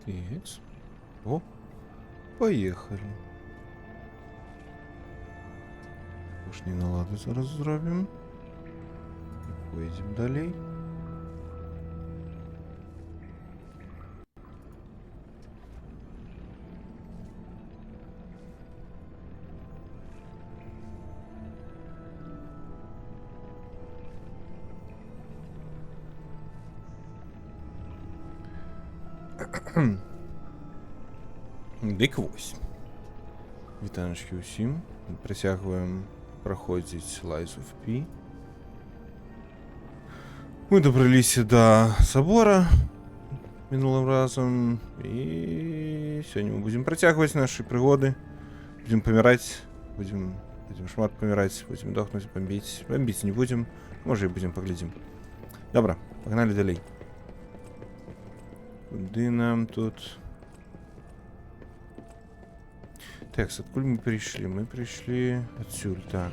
Тикс. О, поехали. Пошли наладу зараз зробимо. І поїдемо далі. Дик 8. Вітаночки усім. Присягуємо проходить Lies of P. Мы добрались до собора минулым разом. И сегодня мы будем протягивать наши пригоды. Будем помирать. Будем шмат помирать. Будем дохнуть, бомбить. Бомбить не будем. Может и будем, поглядим. Добро, погнали далей. Куди нам тут? Так, откуль мы пришли? Мы пришли отсюда. Так.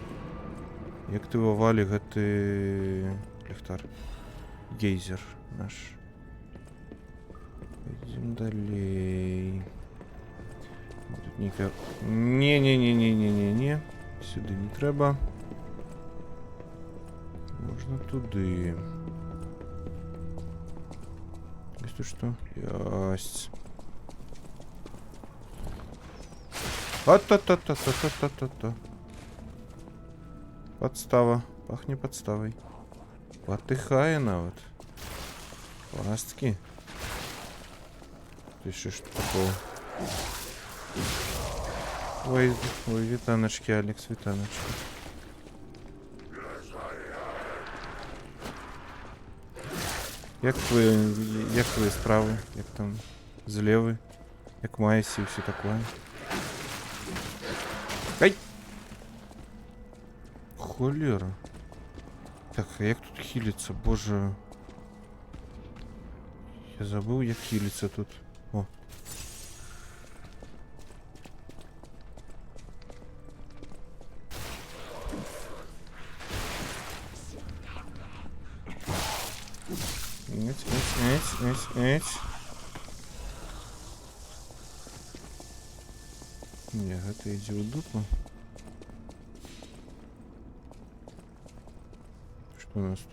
І активували гэты ліхтар. Гейзер наш. Пойдем далей. Тут ніка... Не-не-не-не-не-не-не. Сюди не треба. Можна туди. Есть тут что? Ясть. А-та-та-та-та-та-та-та. Подстава. Пахне подставой. Потыхая навод. Пластки. Ты что такого? Ой, витаночки, Алекс, витаночки. Як ви справи? Як там злеви? Як маєсі і все такое? Ай! Холера. Так, а як тут хилиться, боже. Я забыл, як хилиться тут. О. Эть. Не, это иди в дупу. Что у нас тут?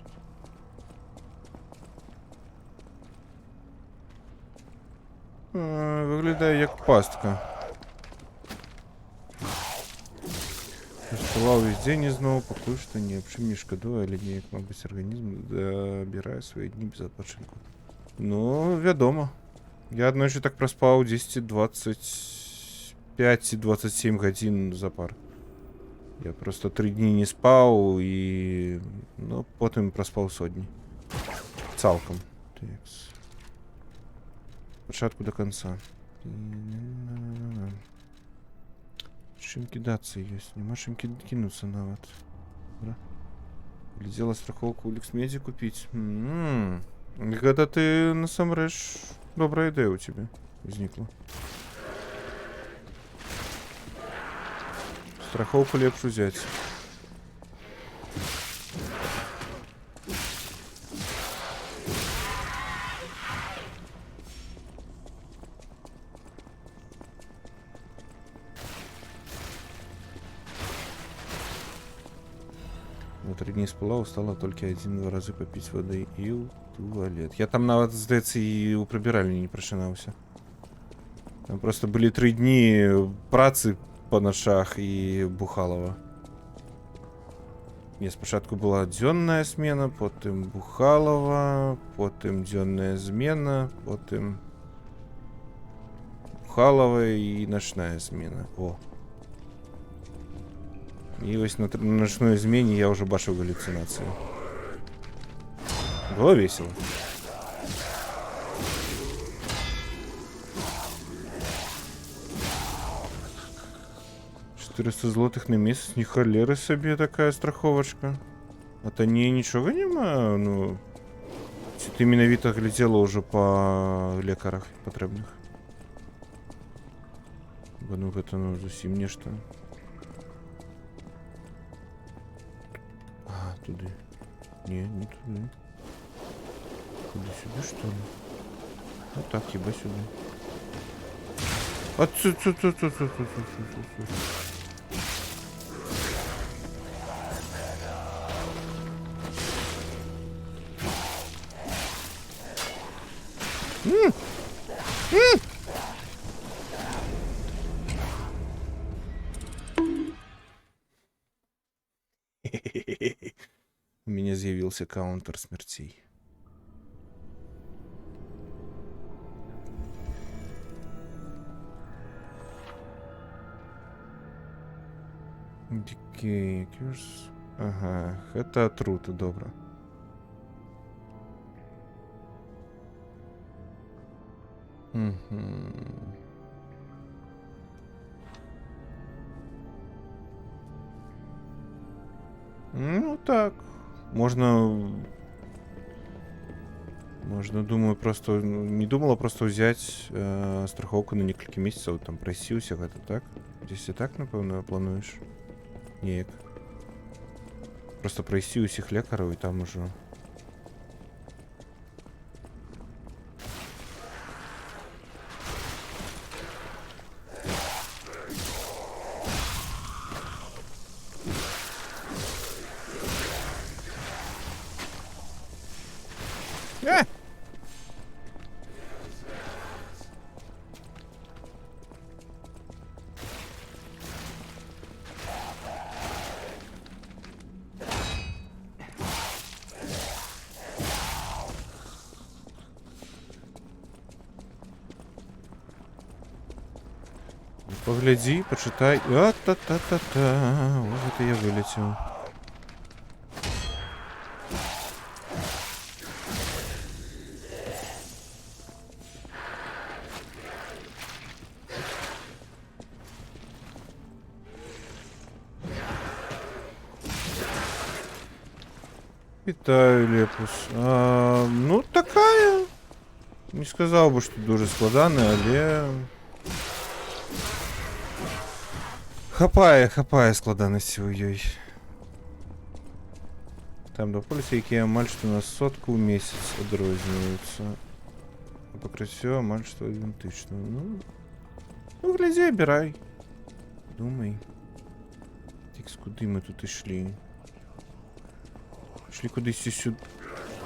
Виглядає як пастка. Штував весь день і знову поки що ні об чим не шкодую, але ніяк, мабуть, організм добирає свої дні без відпочинку. Ну, відомо. Я одночі так проспав 10, 25 і 27 годин запар. Я просто 3 дні не спав і... Ну, потім проспав сотні. Цалком. Такс. Початку до конца. Чем кидаться есть? Нема чем кинуться на вот. Да? Глядела страховку у Лексмеди купить. И когда ты насамрэч, добрая идея у тебя возникла. Страховку лепш взять. На 3 дні спала, устала только 1-2 разы попить воды и в туалет. Я там нават, здаецца, і у прыбіральні не прачынаўся. Там просто были 3 дні працы по ночах и бухалова. Не, спочатку была дзённая смена, потым бухалова, потым дзённая змена, потым бухалова и ночная смена. О. И вось на ночной змене я уже бачу галлюцинации. Было весело. 400 злотых на месяц, не холеры себе такая страховочка. А то не, ничего нема, ну... Ты менавіта глядела уже по лекарах потребных. Бо ну гэта ну зусім нешта. А, туды. Не туды. Туды сюда, что ли? Вот так, еба сюда. А цу. У меня з'явился каунтер смертей. Decay, curse. Ага, это отрута, добре. Угу. Ну так. Можно, думаю, просто не думала просто взять страховку на несколько месяцев, там прайсі усіх, это так? Здесь і так, напевно, плануєш? Ніяк. Просто прайсі усіх лекарів і там уже. Погляди, почитай. А-та-та-та-та. Вот это я вылетел. Вітаю, Лепус. Ну, такая. Не сказал бы, что дуже складана, але... Хапає складаності у ёй. Там до полюса, які амаль що на 100 в місяць відрізняються. А покриття амаль що ідентично. Ну, гляди, обирай. Думай. Тікс, куди ми тут ішли? Шли кудись і сюди.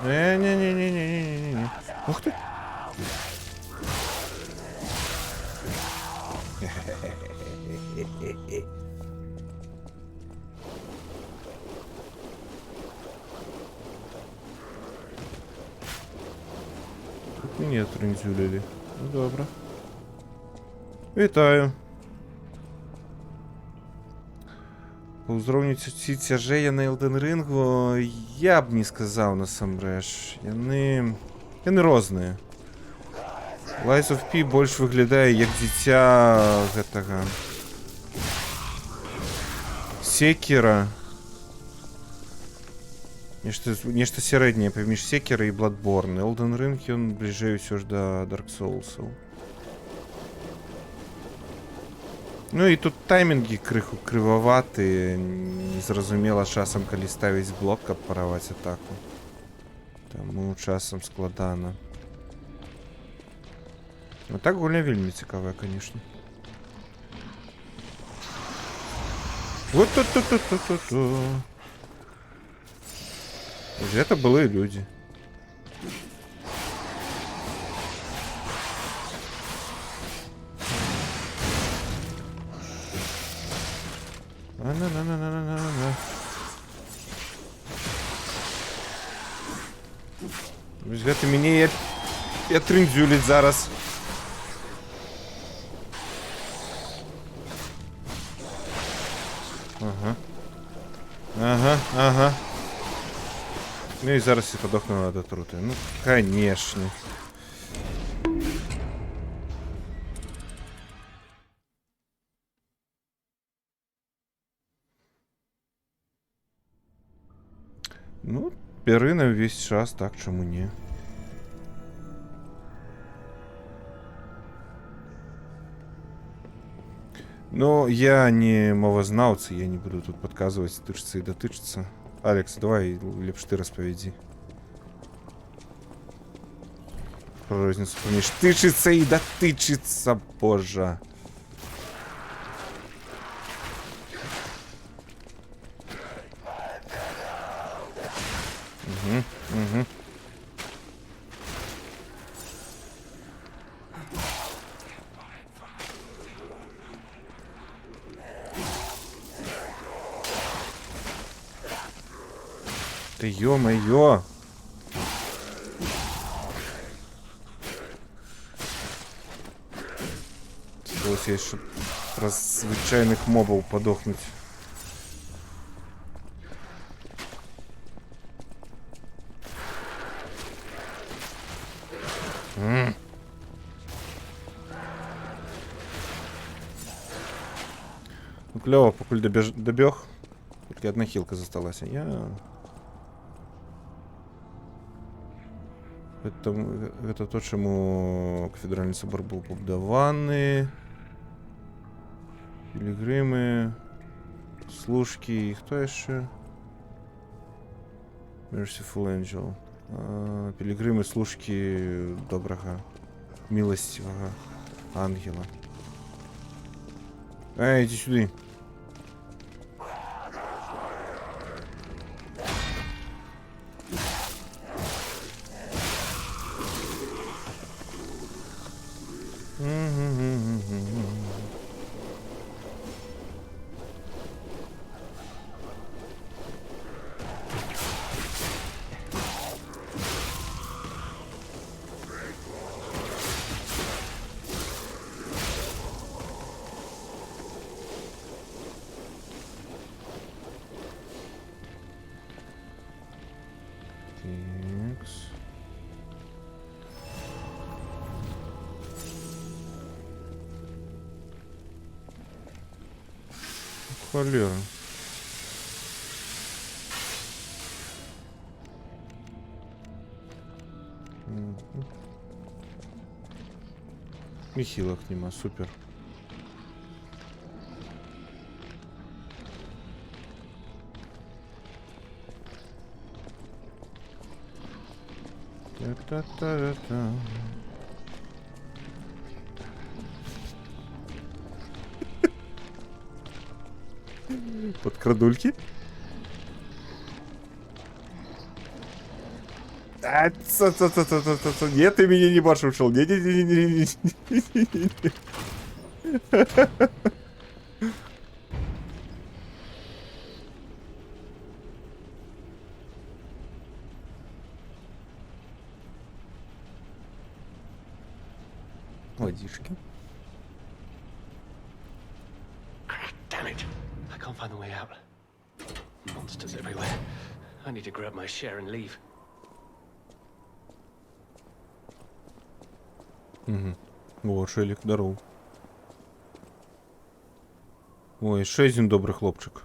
Не. Ух ти! Тут меня тринзюлили. Ну добре. Вітаю. По узроўню ці цяжэй на Elden Ring я б не сказаў насамрэч. Яны розныя. Lies of P больш выглядае як дзіця гэтага Секера. Нешта сярэдняе паміж Секера і Bloodborne. Elden Ring ён бліжэй усё ж да Dark Souls'аў. Ну і тут таймінгі крыху крываваты, незразумела часам, калі ставіць блок, каб параваць атаку. Таму часам складана. Ну так гульня вельмі цікавая, конечно. Вот тут. Это былые люди. На. Гэта мяне я трындзюліць зараз. Ага. Ну и зараз я подохну от отруты. Ну, конечно. Ну, бяры на весь час, так чаму не. Но я не мовазнаўца, я не буду тут падказваць, тычыцца і датычыцца. Алекс, давай лепш ты распавядзі. Про розніцу паміж тычыцца і датычыцца, божа. Та ё-моё! Здалося, щоб раз звичайних мобів подохнуть. Ну, клево, покуль добег. Только одна хилка засталась. Это то, чему кафедральный собор был побудованный. Пилигримы, служки, и кто еще? Merciful Angel. Пилигримы, служки доброго, милостивого ангела. Эй, иди сюда. Тикс. Холера. Михилок нема, супер. Та-та-та-та. Подкрадульки? Нет, ты меня не башь ушел. Не-не-не-не-не. Водишки. Damn it! I can't find the way out. Monsters everywhere. I need to grab my share and leave. О, Шелік, здоров. Ой, ще один добрий хлопчик.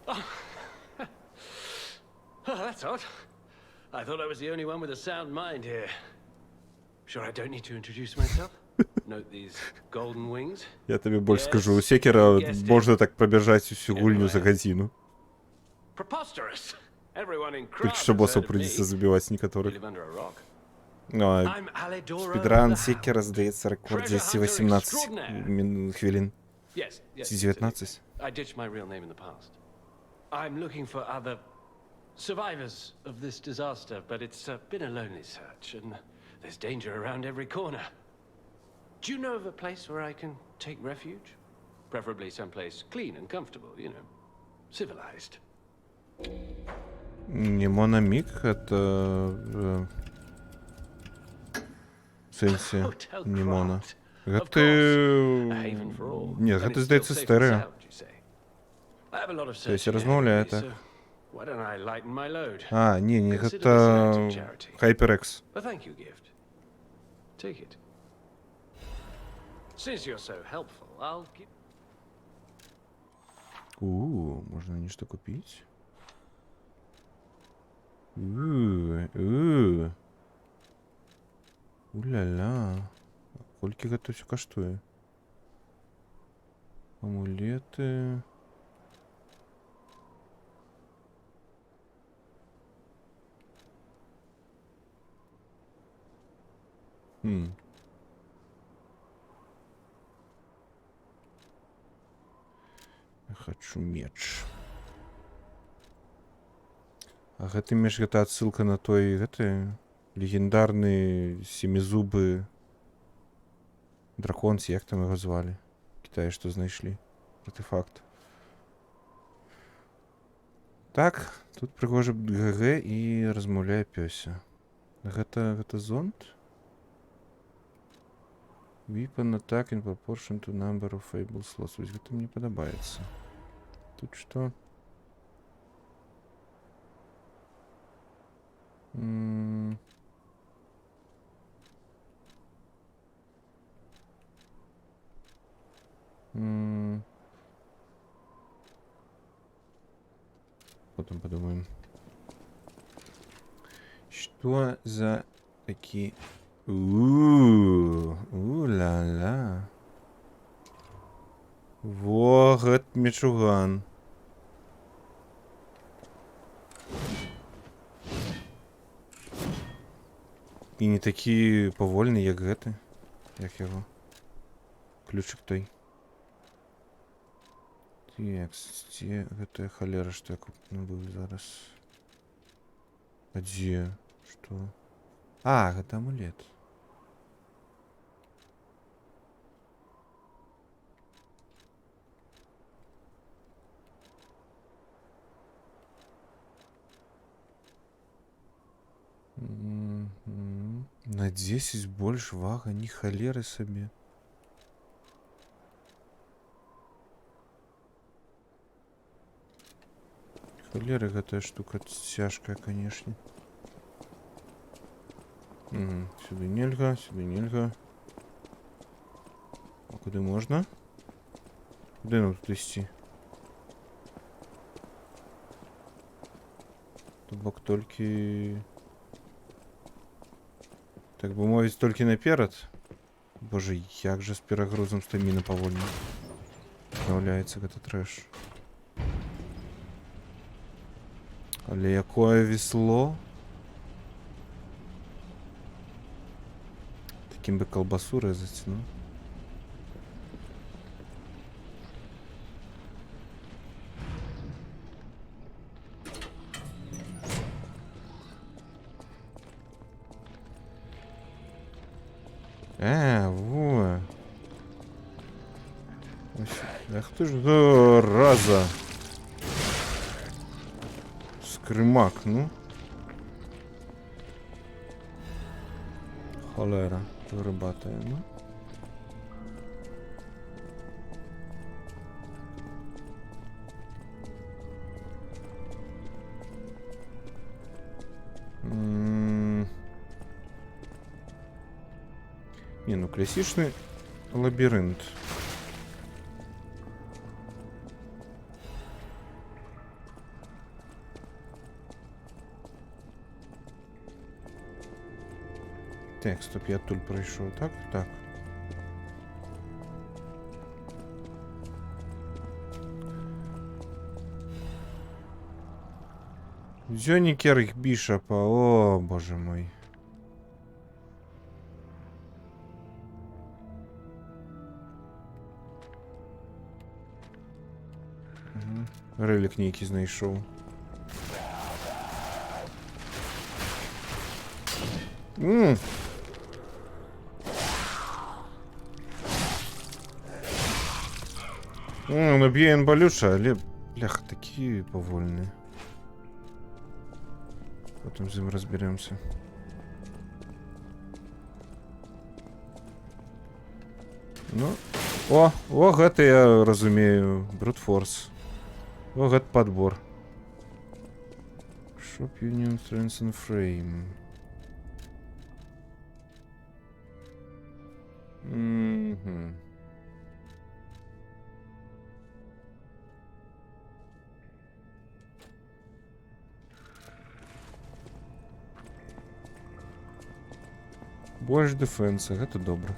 Oh, that's odd. I thought I was the only one with a sound mind here. Sure I don't need to introduce myself? Note these golden wings? Я тобі більше скажу, у Секера можна так пробіжати всю гульню за годину. Preposterous! Everyone in Только что Крабs has боссов heard of придется me. забивать с You некоторых. live under a rock. А, I'm Alidora спидран the Секера, Hound. здається, рекорд Treasure здесь hunter 18 extraordinaire. хвилин. Yes, yes. 19. I ditched my real name in the past. I'm looking for other survivors of this disaster, but it's been a lonely search, and there's danger around every corner. Do you know of a place where I can take refuge? Preferably someplace clean and comfortable, you know, civilized. Не Мономик, это... Сенсі, Hotel не Моно. Crofts. Of Гэта... course. A haven for all. Ні, And гэта, it's здається, still safe and стерео. sound, you say. I have a lot of То есть searching розмовляє ahead of me, так. so why don't I lighten my load? А, ні, Consider гэта... this an act of charity. HyperX. A thank you gift. Take it. Since you're so helpful, I'll give... Можно нечто купить. Уля-ля. Кольки гэта все каштуе? Амулеты. Я хочу меч. А гэты меч гэта отсылка на той гэты легендарны семізубы дракон, ці як там яго звалі? Китае што знайшлі артефакт. Так, тут прыгожа ГГ і размаўляе пёся. Гэта зонд? Weapon attack in proportion to number of able slots. Вось гэта мне падабаецца. Тут што? Потом подумаем. Что за такие... У-ля-ля. Во, гэт мечуган. І не такі павольны, як гэты. Як яго? Ключик той. Так, дзе гэтая халера, што я набыў зараз? А дзе? Што? А, гэта амулет. На 10 больш вага, ні халеры сабе. Халеры гэтая штука цяжкая, канешне. Сюды нельга, сюды нельга. А куды можна? Куды нам тут ісці? То бок толькі... Так бы мовіць, толькі наперад. Боже, як жа з перагрузам стаміна павольна аднаўляецца гэта трэш. Але якое весло. Таким бы колбасу резать, ну. Во. Ах ты ж, раза. Скримак, ну. Холера, вырабатывая, ну. Не, ну классичный лабиринт. Так, стоп, я тут пройшов. Так, так. Зёникер Бишопа, о, боже мой. Релик некий знайшов. Ну б'є він болюче, але, бляха, такі повольні. Потім з ним розберемося. Ну, о, гэта я розумію. Брутфорс. О, гэта подбор. Shop Union Strength and Frame. Больш дефенса, гэта добра.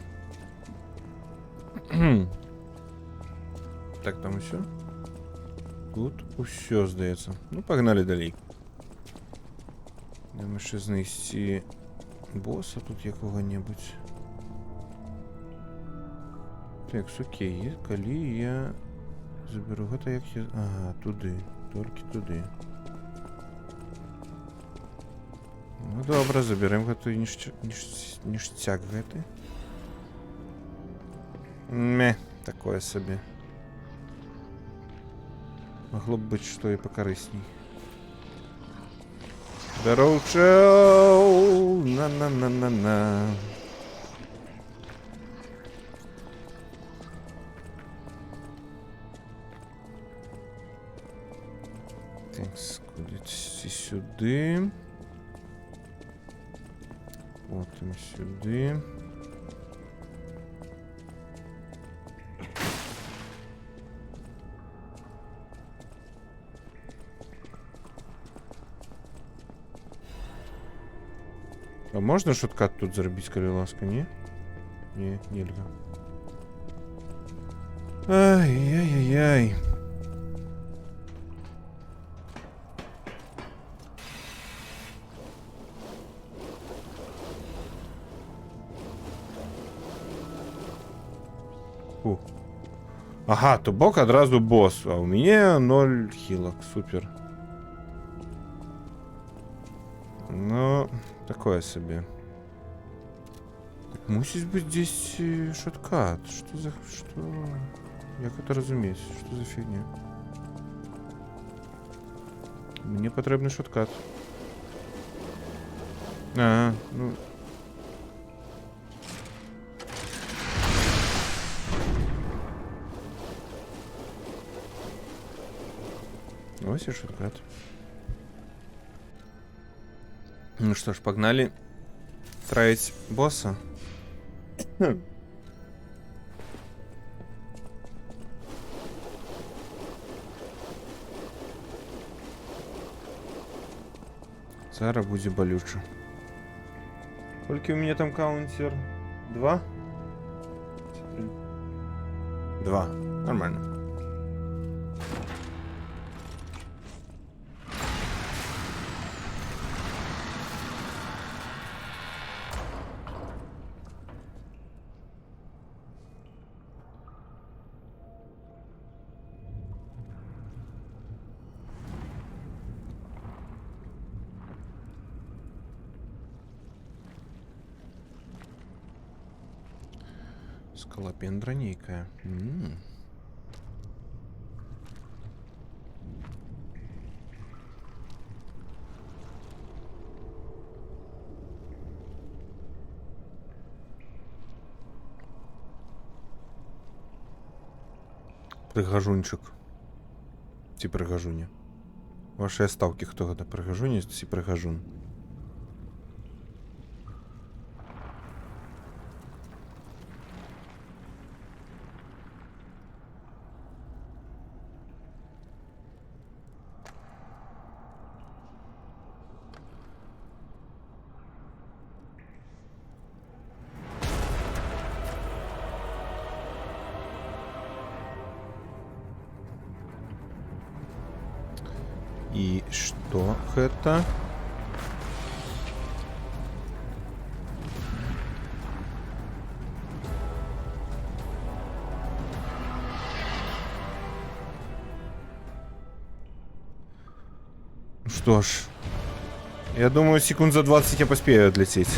Так, там усё? Тут усё, здаецца. Ну, пагнали далей. Нам яшчэ знайсці боса тут якога-небудзь. Так, окей, калі я заберу гэта, як я... Ага, туды, толькі туды. Ну, добра, заберем гэты ніштяк гэты. Ме, такое сабе. Могло б быць што і пакарысней. Barrel shell. На-на-на-на-на. Так, скудить сюди. Потім сюди. А можна шоткат тут зробити, коли ласка, ні? Ні, нельзя. Ай-яй-яй-яй. Фу. Ага, то бок одразу босс, а у меня 0 хилок, супер. Ну, такое себе. Так, мусить быть здесь шоткат. Что за... Что... Як это разумеется? Что за фигня? Мне потребный шоткат. А, ну... Ось и шоткат. Ну что ж, погнали траить босса. Зараз буде болюче. Сколько у меня там каунтер? 2? 2. Нормально. Скалопендра некая. Пригажунчик. Ці пригажуні. Ваші ставки хто года пригажуні, ці пригажун. И что это? Что ж, я думаю, секунд за 20 я поспею отлететь.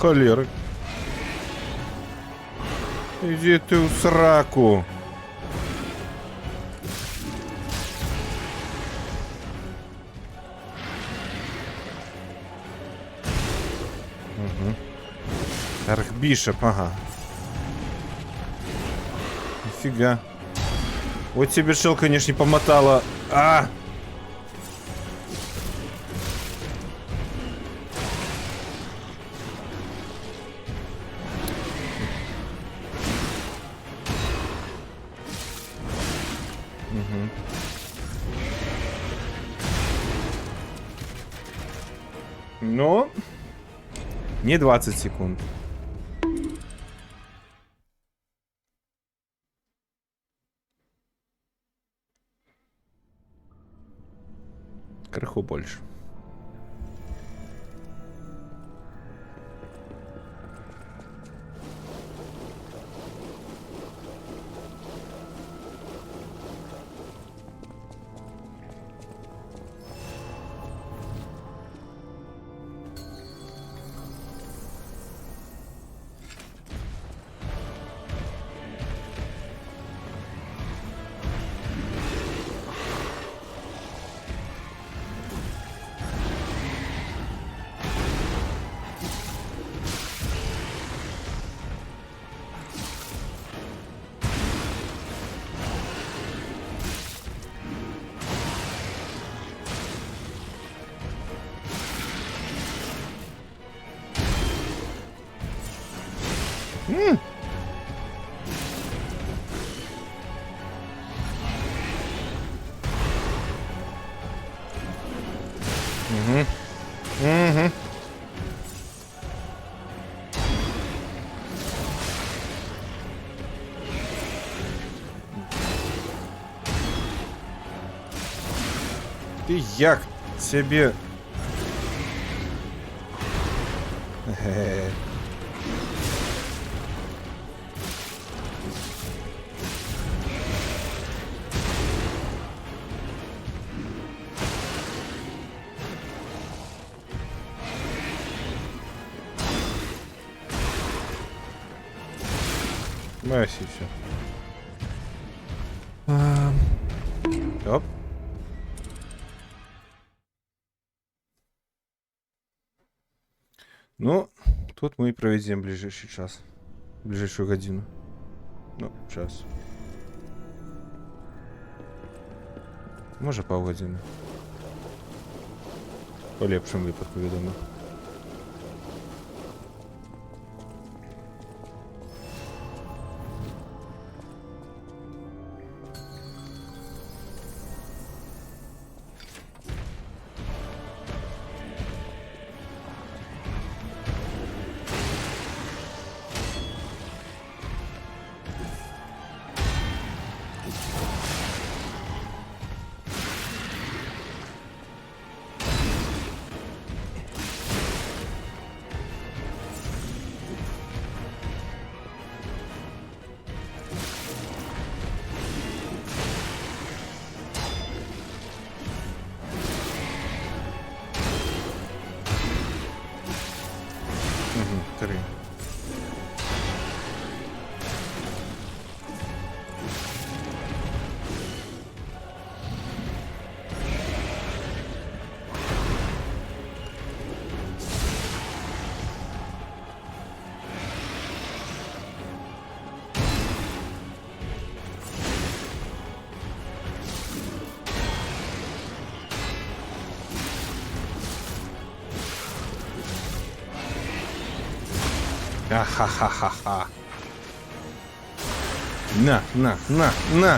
Холеры. Иди ты в сраку. Угу. Архбишоп, ага. Нифига. Вот тебе шел, конечно, не помотала. А! Но не 20 секунд. Крыху больше. Угу. Угу. Ти як себе... Масси все. Оп. Ну, тут мы и проведем ближайший час. Ближайшую годину. Ну, час. Може півгодини. По лепшому випадку, відомо. Угу, 3. Ахахахаха. На. Угу.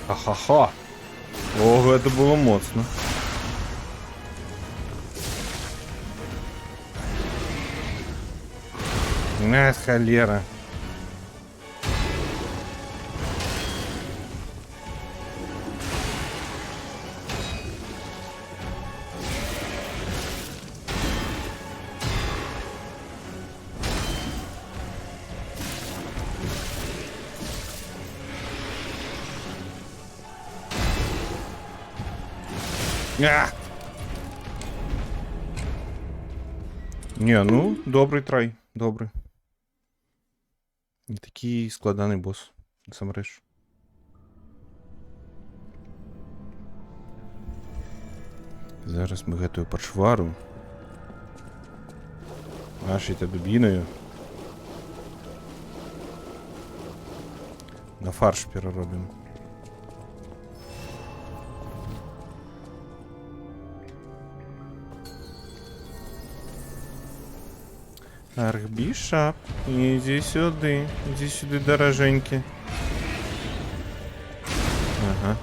Ха-ха-ха. Ого, это было моцно. Холера. А! Не, ну, добрий трай, добрий. Не такий складаний бос, насамрэч. Зараз ми гэтую пачвару нашай-то дубіною на фарш пераробім. Архбішап, іди сюди, дороженький. Ага.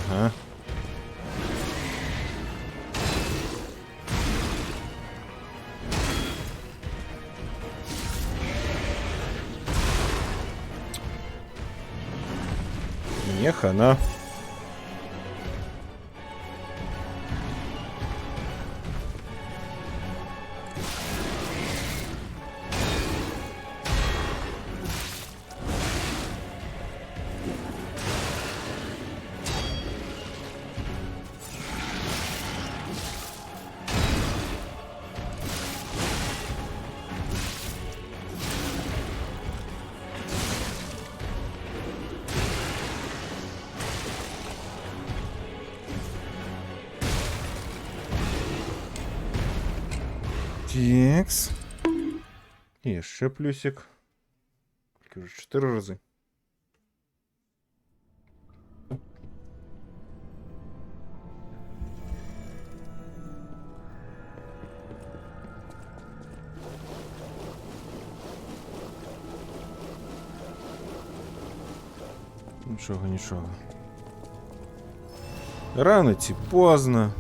Ага. Мне хана. Текс. І ще плюсик. Тільки вже 4 рази. Нічого, нічого. Рано чи поздно.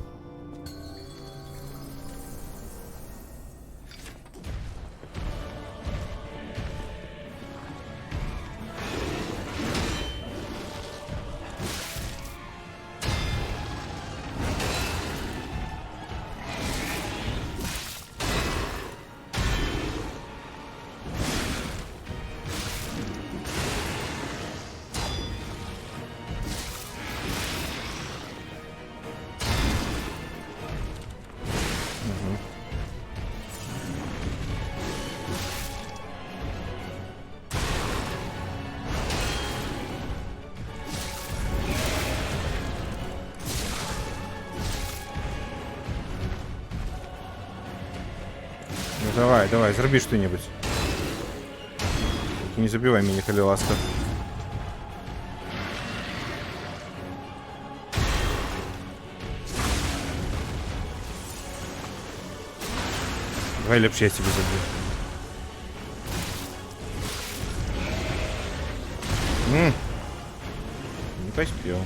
Ну давай, давай, зроби что-нибудь. Не забивай меня, коли ласка. Давай лепше я тебе забью. Не поспел.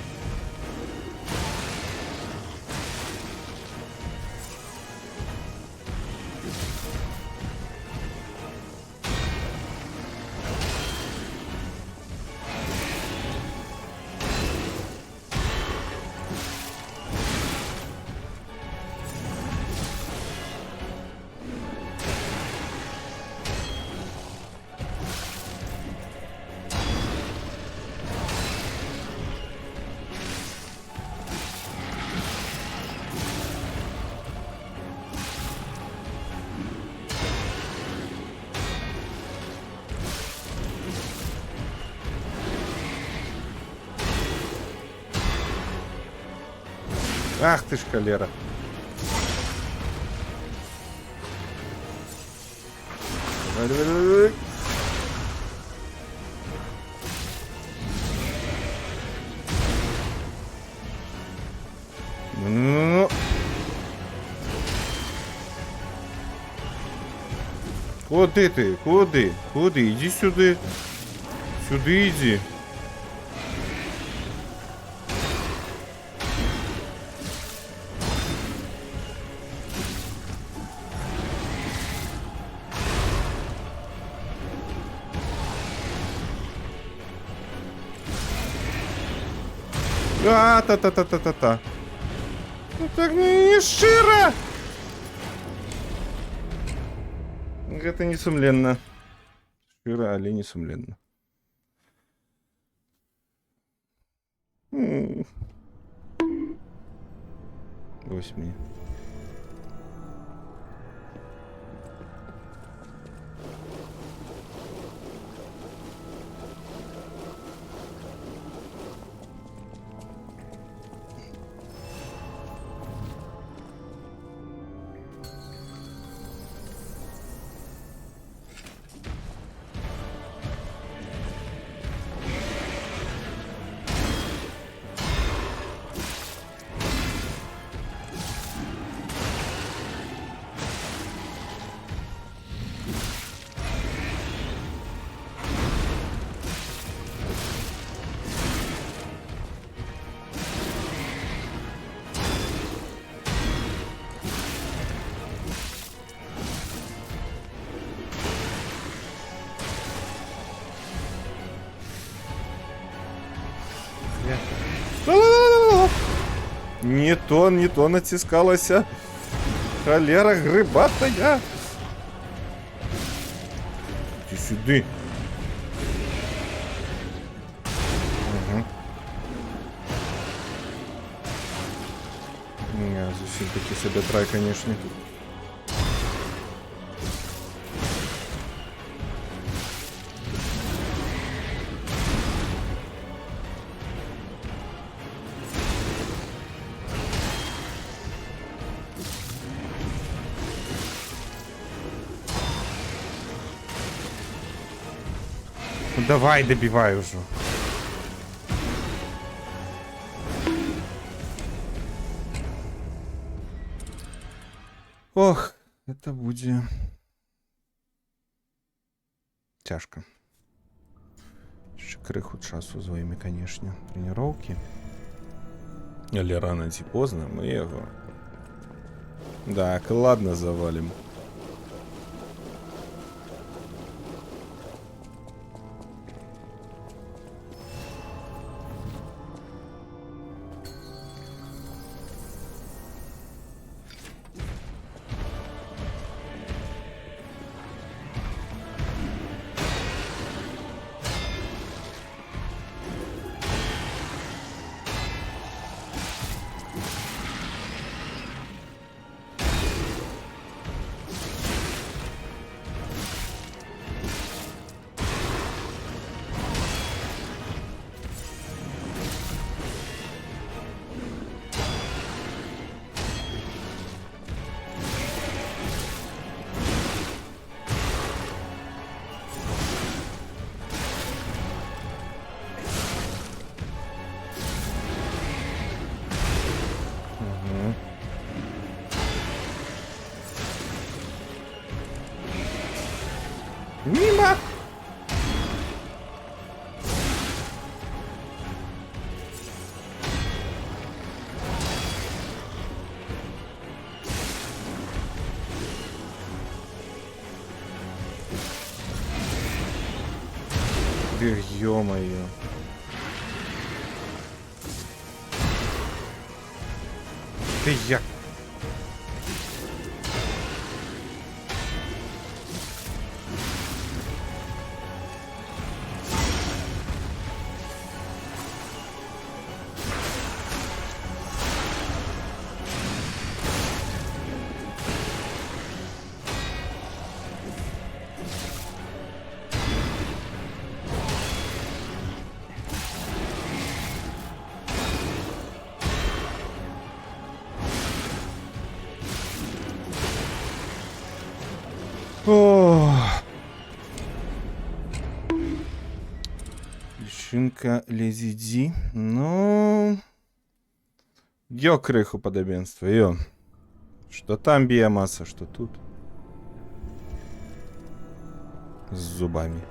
Ах ты ж холера. Давай, давай, давай, давай. Ну. Куди ти? Куди? Куди? Іди сюди. Сюди іди. Та-та-та-та-та-та. Ну так не широ. Это не сумленно. Широ, але не сумленно. Ось мені. Не то натискалася. Холера грибатая. Иди сюда. Угу. Не, зовсім таки себе трай, конечно. Ну давай, добивай уже. Ох, это будет тяжко. Ще криху часу з вами, конечно, тренировки. Але рано чи поздно мы его... Так, ладно, завалим. Мимо! Ё-моё. Ты я... Ох. Личинка Лезиди. Ну... Ё крыху подобенства, ё. Что там биомасса, что тут. С зубами.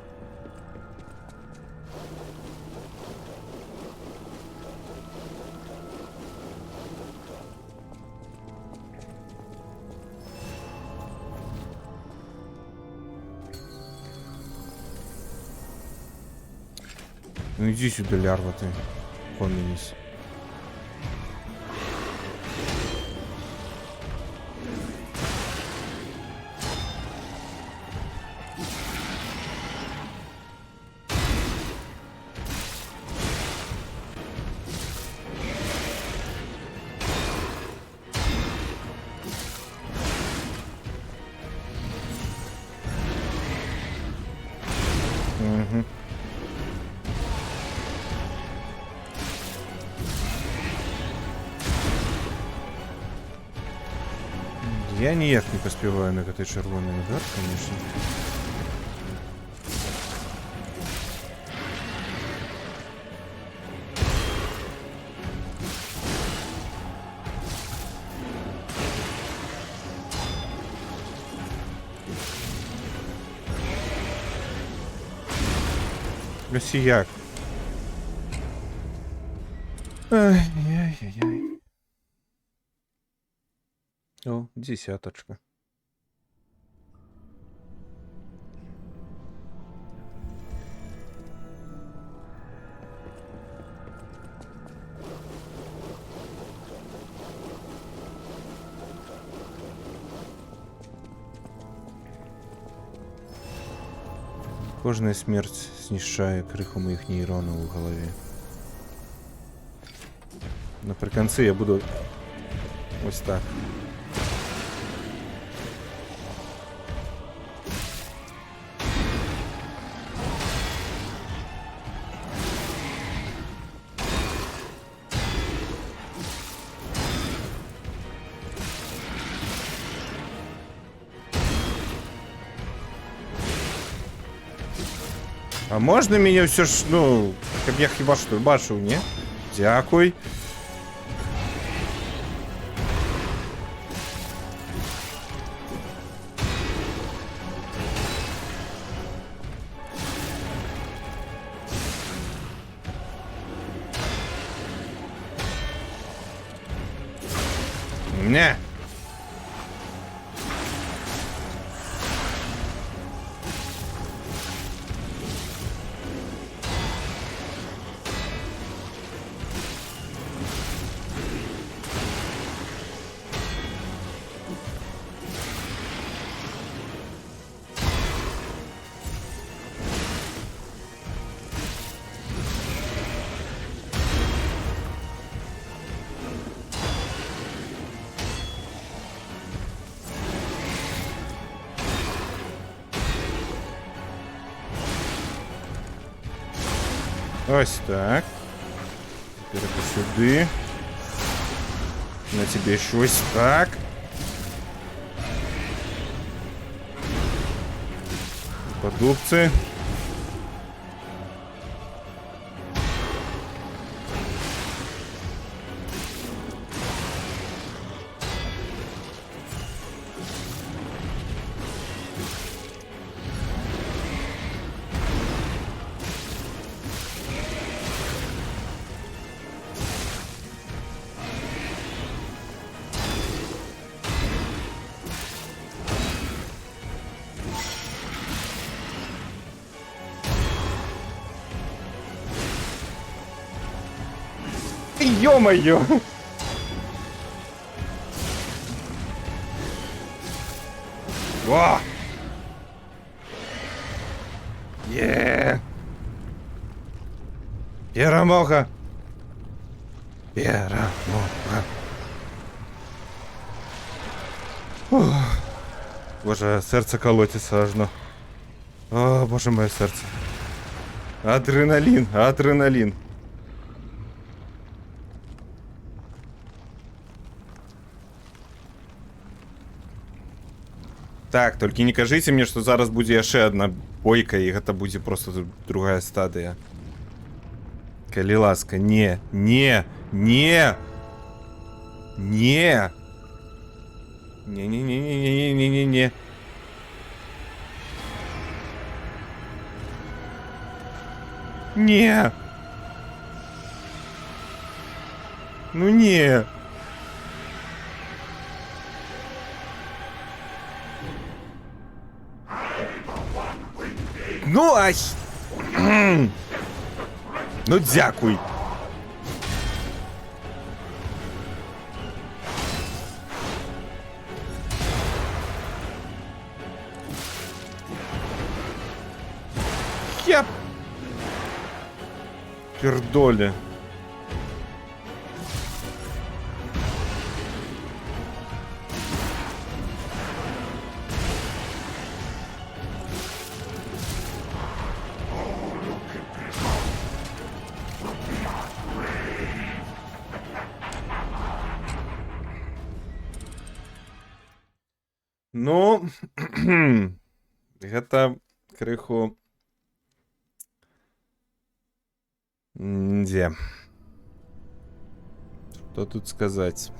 Ну иди сюда, лярва ты. Коннись. Угу. Я ніяк не поспеваю на этой червоный удар, конечно. Росіяк. Ай-яй-яй-яй. О, десяточка. Кожна смерть знищає криху моїх нейронів у голові. Наприкінці я буду ось так. А можна мені все ж, ну, щоб я хіба що бачив, ні? Дякуй. Не. Ось так. Тепер сюди. На тебе щось так. Подубці. Ё-моё! О! Є! Перемога! Перемога! Ух. Боже, серце колотиться аж ну. О, боже моє серце. Адреналин, адреналин. Так, толькі не кажыце мне, што зараз будзе яшчэ адна бойка, і гэта будзе просто другая стадыя. Калі ласка, не, не, не! Не! Не-не-не-не-не-не-не-не-не. Не! Ну не! Ну ай! Ну дякуй! Я... Пердолі. Ну, гэта крыху... Дзе? Што тут сказаць?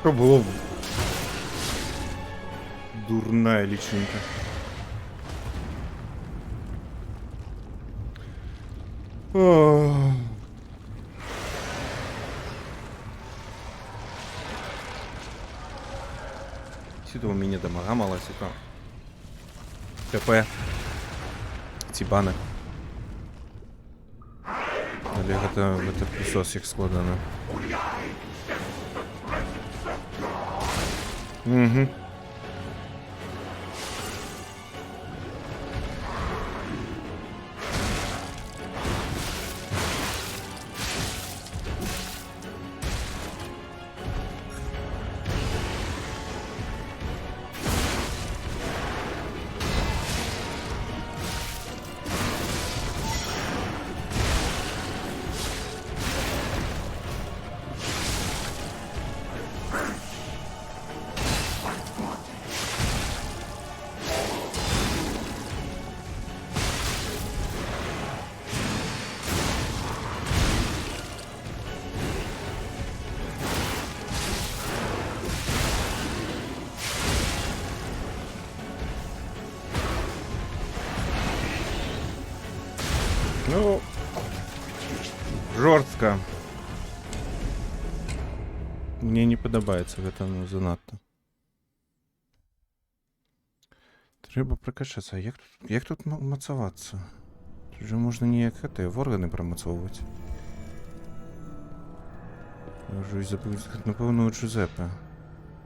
Що було? Дурная личинка. Ох. Сюда у меня дамага мало, сука. ТП. Тибаны. Олег, это пісос їх складано. Угу. Ну, жорстко. Мені не подобається гэта, ну, занадто. Треба прокачатися. Як тут мацаватися? Тут же можна ніяк в органи промацовувати. Я вже і забув, напевно, у Джузеппе.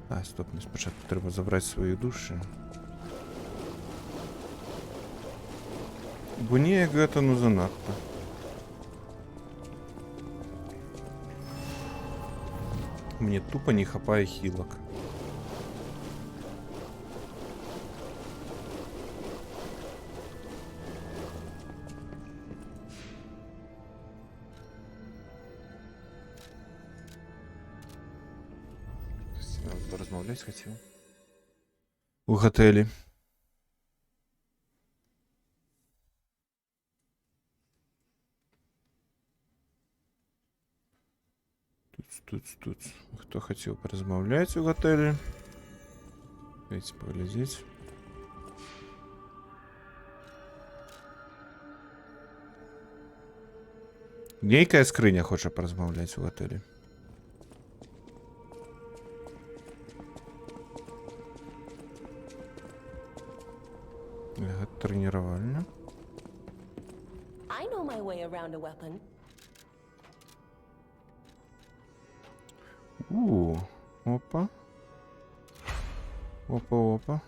А, стоп, не спочатку треба забрати свої душі. Бо ніяк гэта, ну, занадто. Мне тупо не хапає хілок. Розмовляти хотів. У готелі. Тут. Хто хотів порозмовляти у готелі? Давайте поглядіти. Нейкая скриня хоче порозмовляти у готелі. Тренировальня. I know my way around a weapon. Опа. Опа.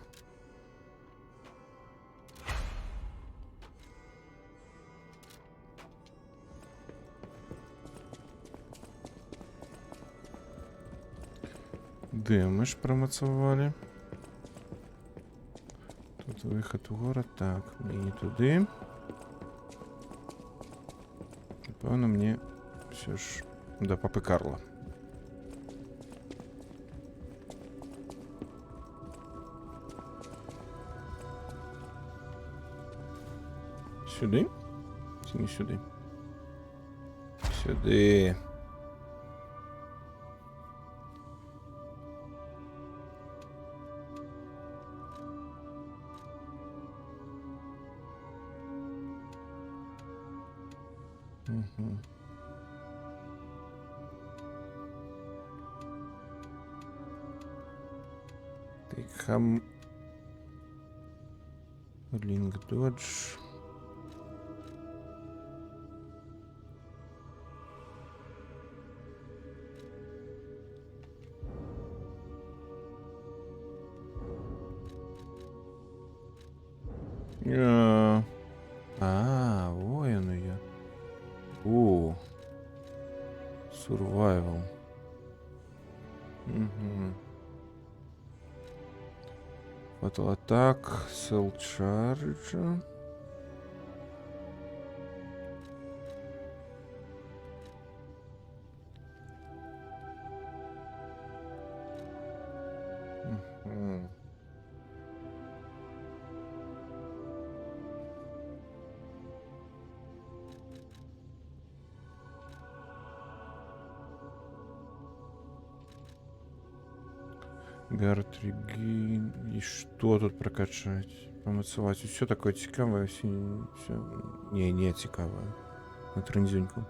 Де ми ж промацували? Тут виход у город. Так, мені туди. Напевно, мені все ж до Папи Карла. Сюди? Чи не сюди? Сюди. Угу. Тейкхам. Линк додж. Ой, оно я. О, survival. Угу. Fatal attack, cell charge. Угу. Гартригин. И что тут прокачать? Помацевать. Все такое цікаве, все... Не цікаве. На трендзюньку.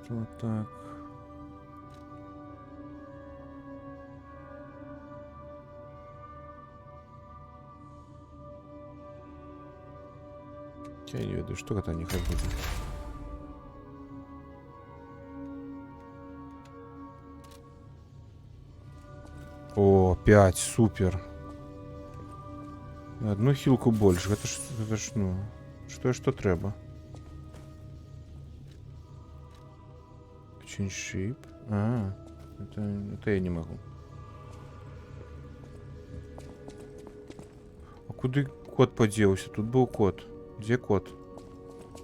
Вот так. Я не веду, что это не хоть будет. О, 5, супер. На одну хилку больше. Это ж ну. Что треба? Чиншип. Это я не могу. А куда кот поделся? Тут был кот. Где кот?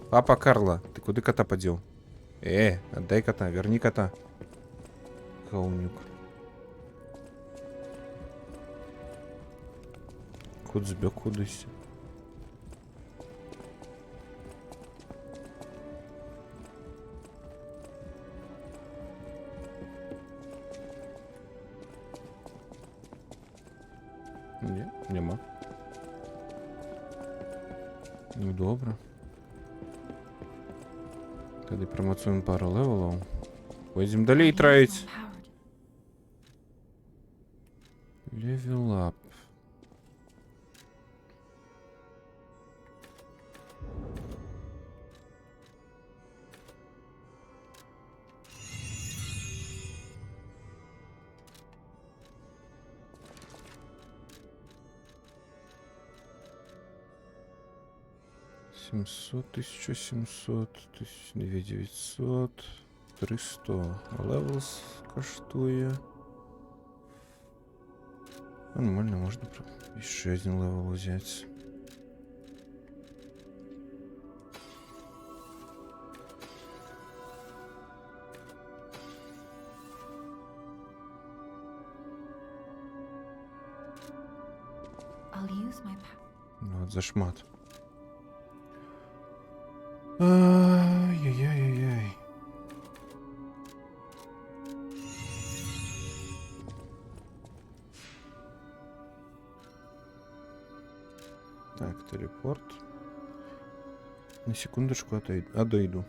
Папа Карла, ты куда кота подел? Отдай кота, верни кота. Гаунюк. Кот збег кудись. Ні, нема. Ну добре. Тоді промацуємо пару левелів. Пойдемо далі траїть. Левел ап. $700, 1700, 2900, 300. Левелс коштує. Нормально, можно еще один левел взять. Ну, вот зашмат. Ай-яй-яй-яй. Так, телепорт. На секундочку отойду.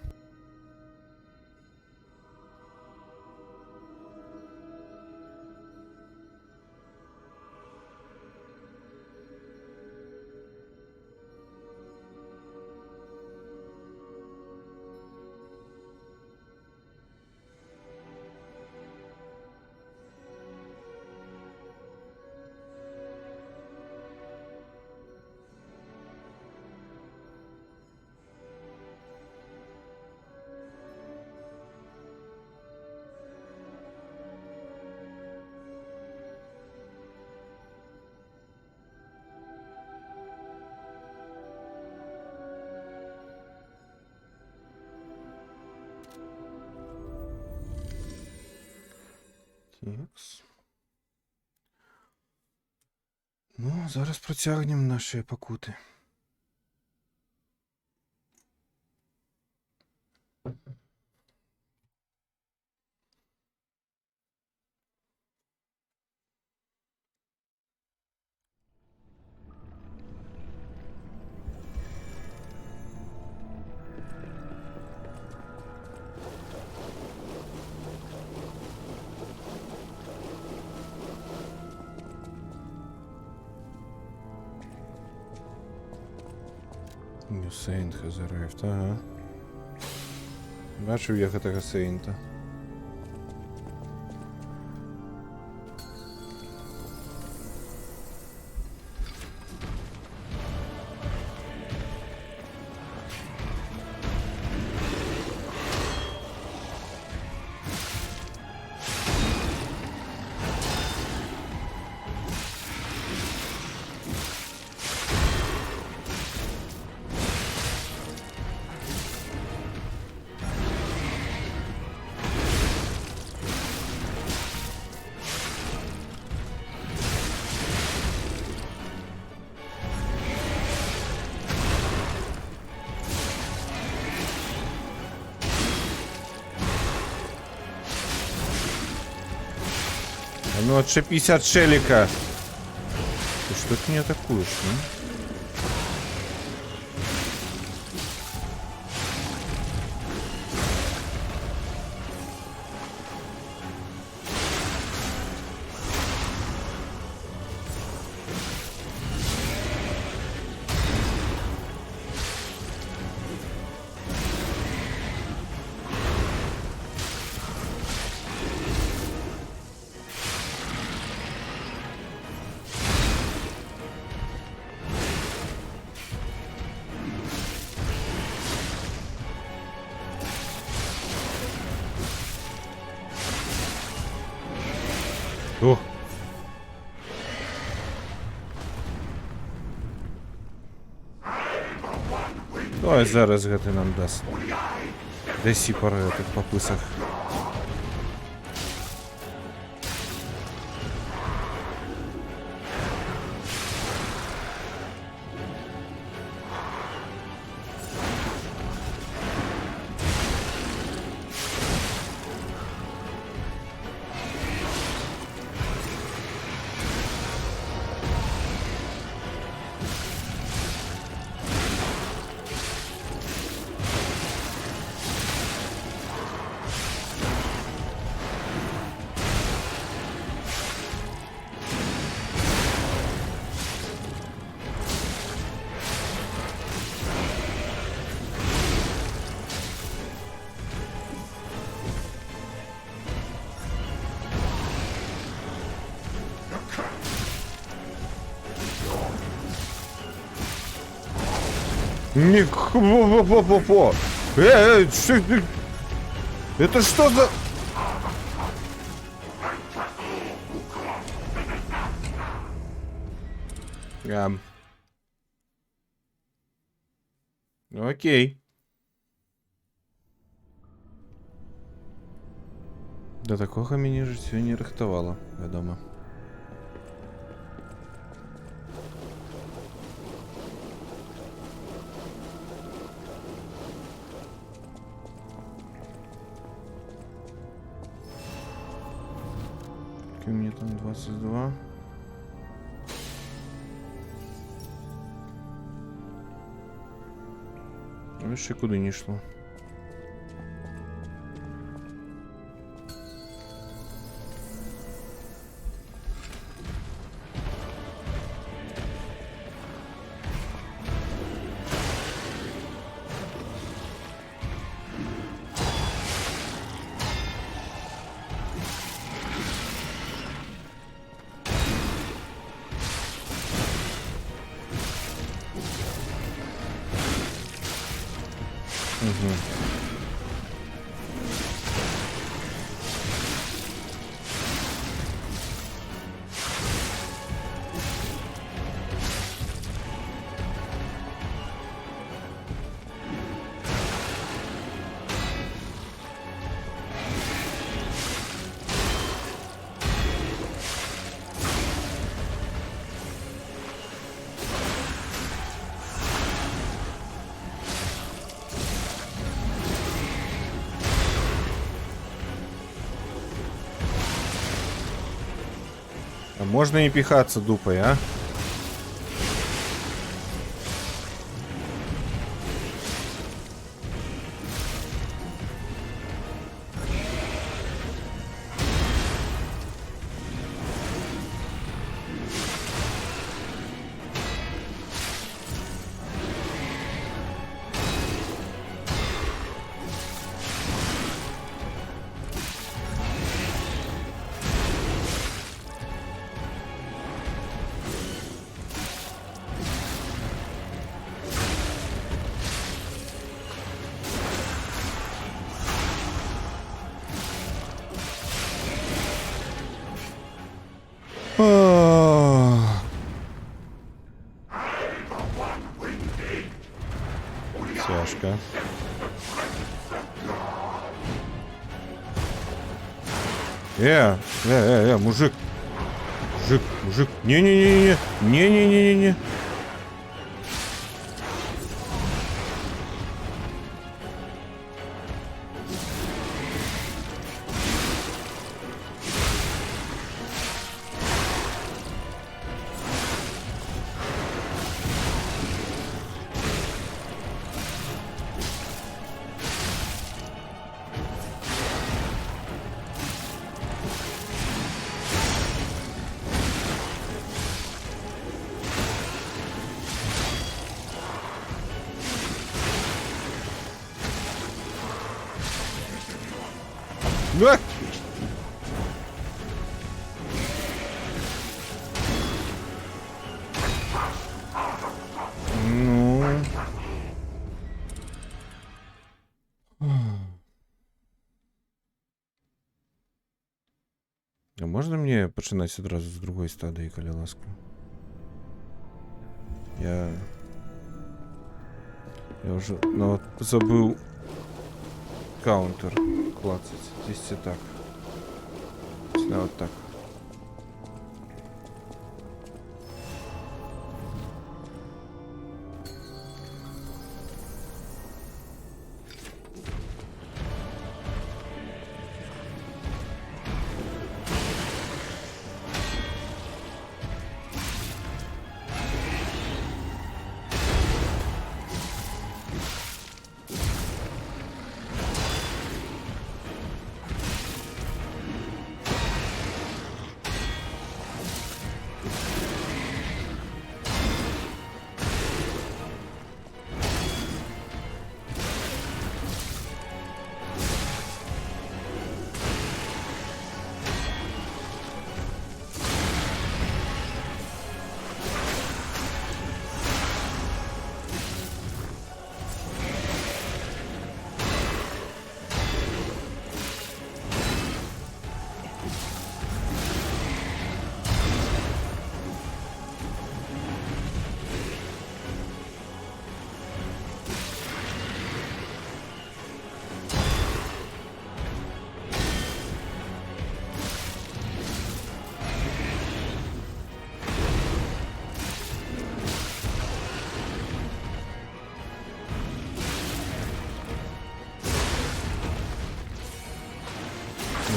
Текс. Ну, зараз протягнемо наші покути. New Saint has arrived, ага. Бачив я этого Сейнта. Ну, отшипись от Шелика. Ты что ты не атакуешь, ну? О! Давай зараз гэты нам даст. Даси пару этих по пысах. Во-во-во-во-во! Что ты? Это что за... Окей. До такого мені життя не рихтувало, відомо. У меня там 22. Ще куди не йшло. Угу. А можно не пихаться дупой, а? Тяжко. Мужик. Мужик. Не-не-не-не. Не-не-не-не-не. А! Ну. А можна мені починати одразу з другої стадії, коли ласка? Я вже забыл каунтер клацать. Здесь и так. Сюда вот так.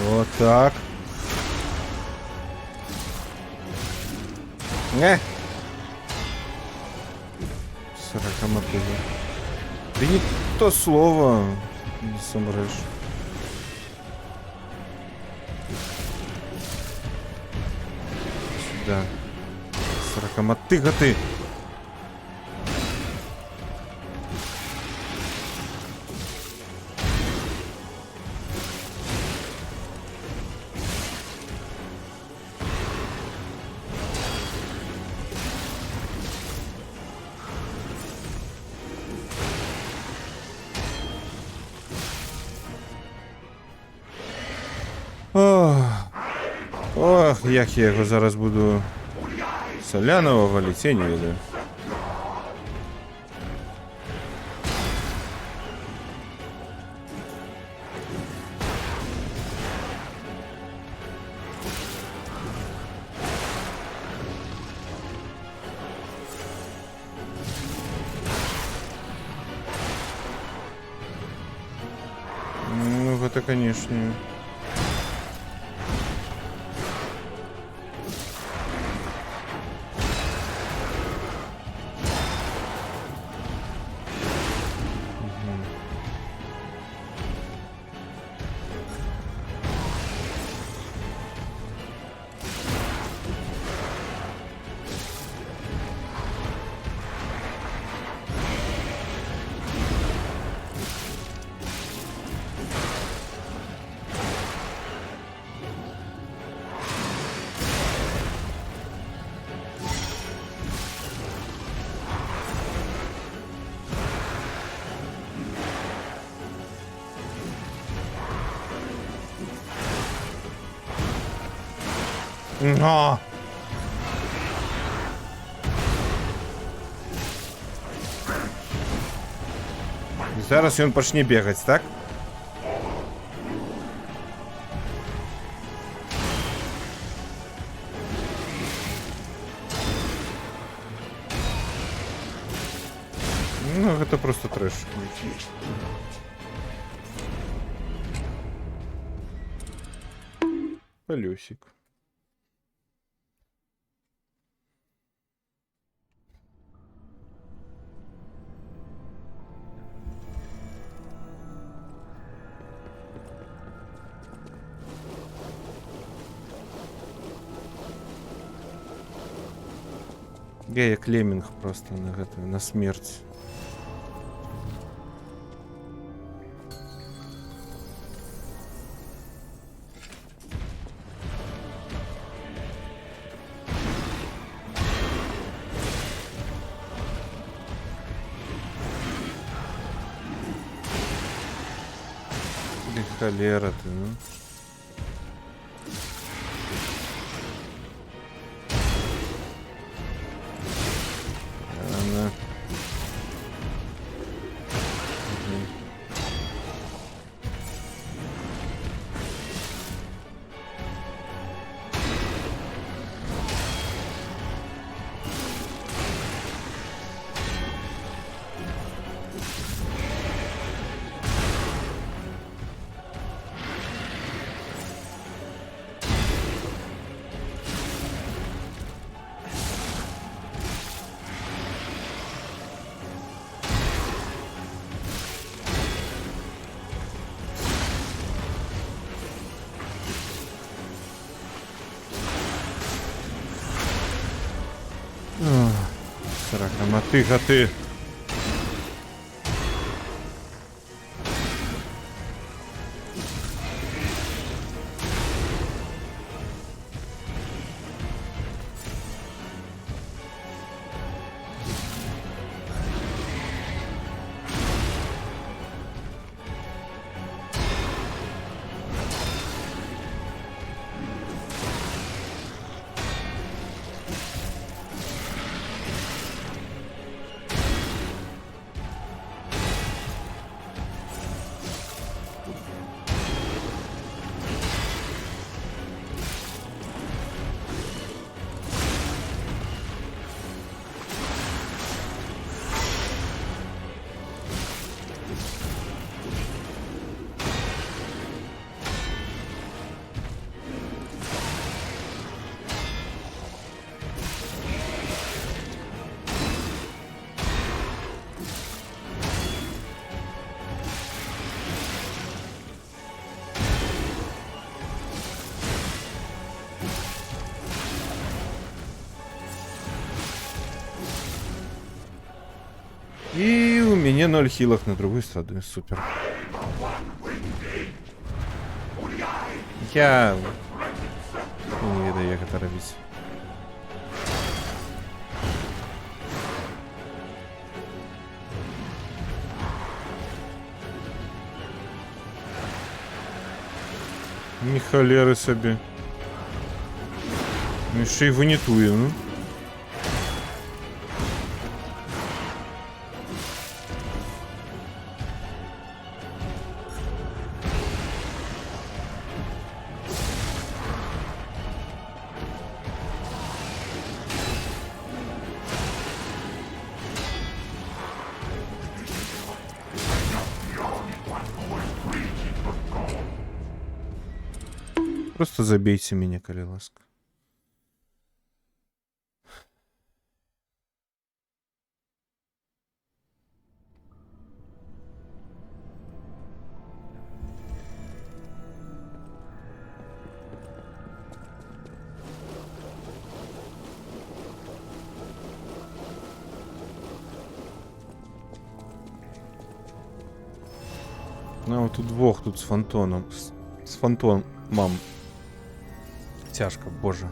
Вот так. Не. 40 мотыга. Да не то слово. Не somрешь. Сюда. 40 мотыга ты. Ох, як я його зараз буду Солянова валить, я не веду. Ну, это, конечно. А! Зараз ён пачне бегаць, так? Ну, гэта просто трэш. Плюсик. Я як лемінг просто на гэтую, на смерць. Холера ты, ну. Она. Мгм. Ох, срака, мотыга ты. И у меня 0 хилов на другой стороне. Супер. Я не ведаю, як это робить. Ні холери собі. Ну ще й винітує, ну. Просто забейте меня, коли ласка. Ну, вот тут двох тут з фантоном. З фантомом. Тяжко, боже.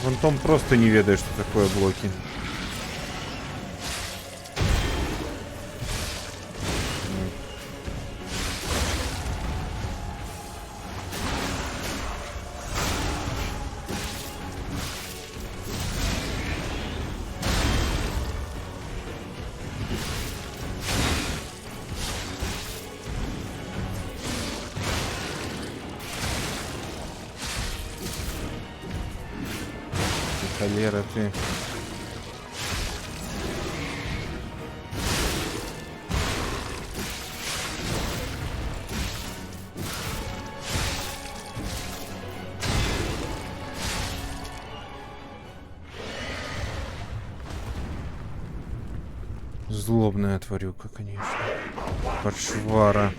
Фантом просто не ведает, что такое блоки. Холера ты. Злобная тварюка, конечно. Подшвара.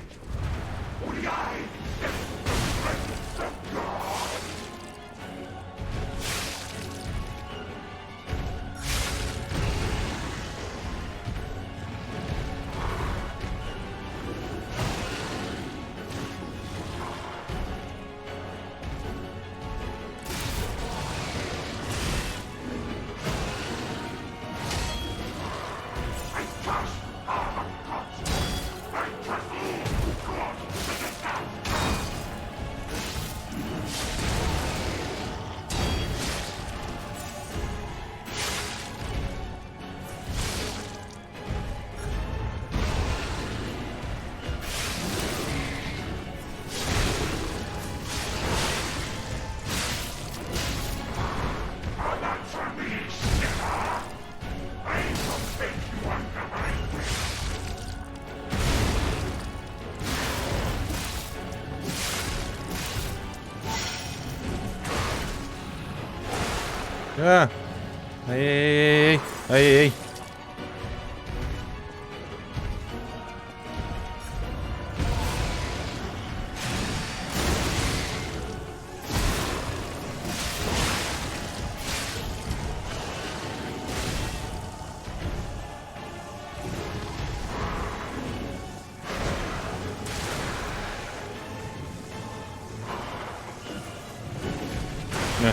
А! Ай-яй-яй-яй! Ай-яй-яй!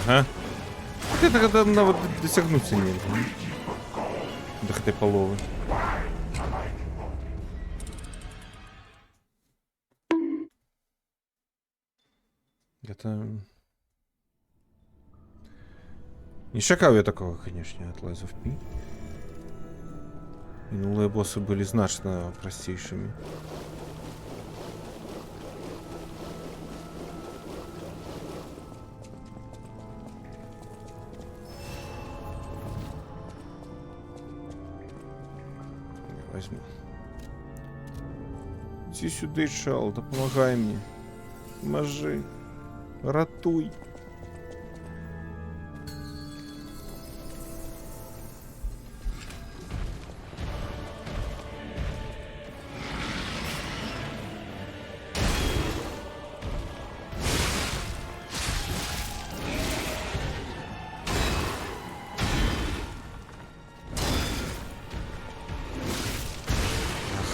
Ага. Это когда навод досягнуться нельзя. До этой половы. Это... Не шакал я такого, конечно, от Lies of P. Минулые боссы были значно простейшими. Возьму. Иди сюда, Чал, да помогай мне. Поможи. Ратуй.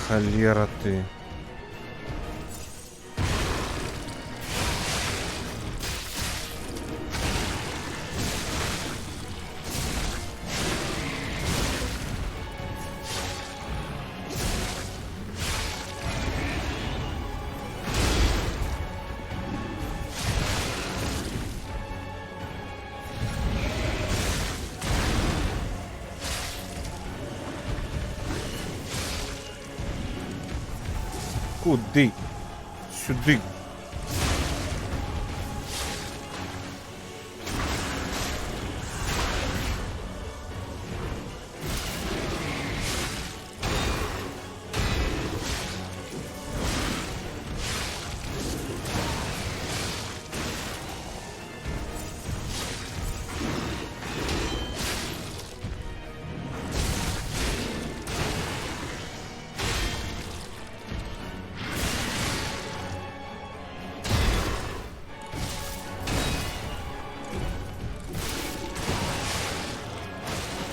Холера ты. Куди? Сюди.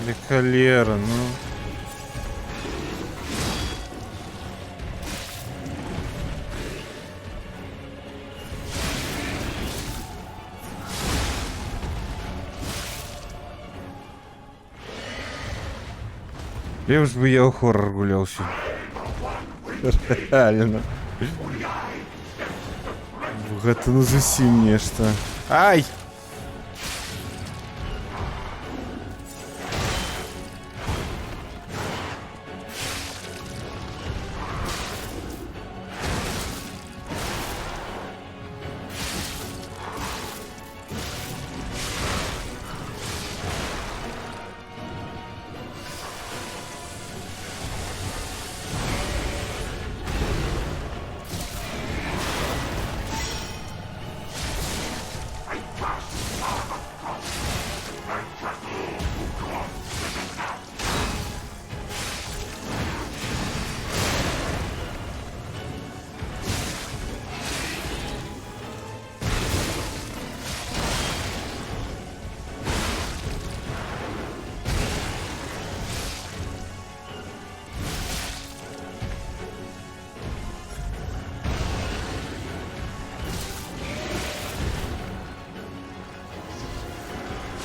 Да холера, ну. Лишь бы я у хоррор гулялся. Реально. Гэта ну зусім нешта. Ай!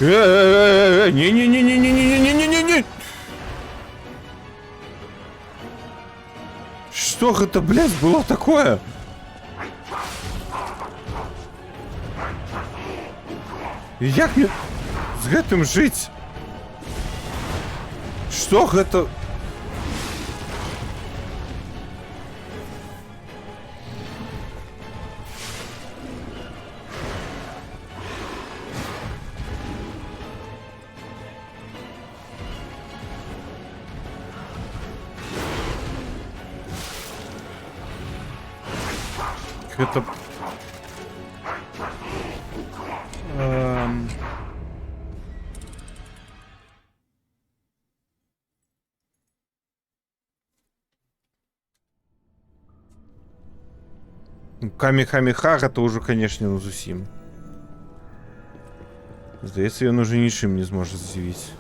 Не-не-не-не-не-не-не-не-не-не-не! Что это, блядь, было такое? Як мне з гэтым жыць? Что гэта? Это... Каміхаміха, гэта ўжо, канешне, ну зусім. Здаецца, ён уже нічым не зможа здзівіць.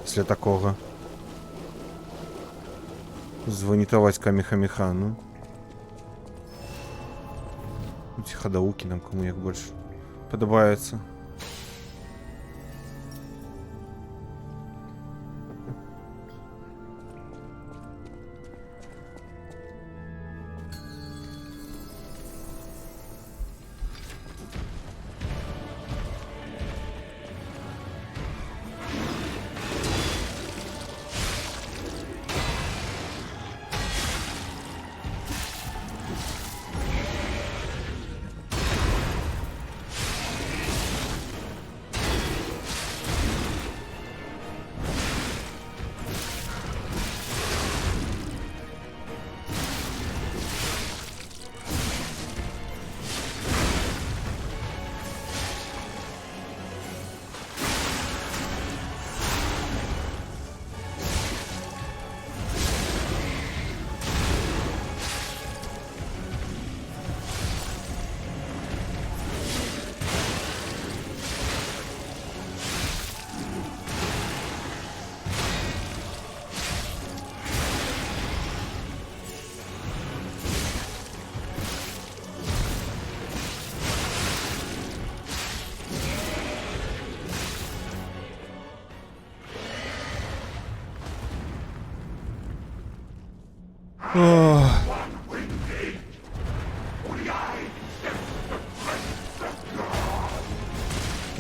Пасля такога. Званітаваць каміхаміха, ну. Ці хадаукі нам каму як больш падабаецца.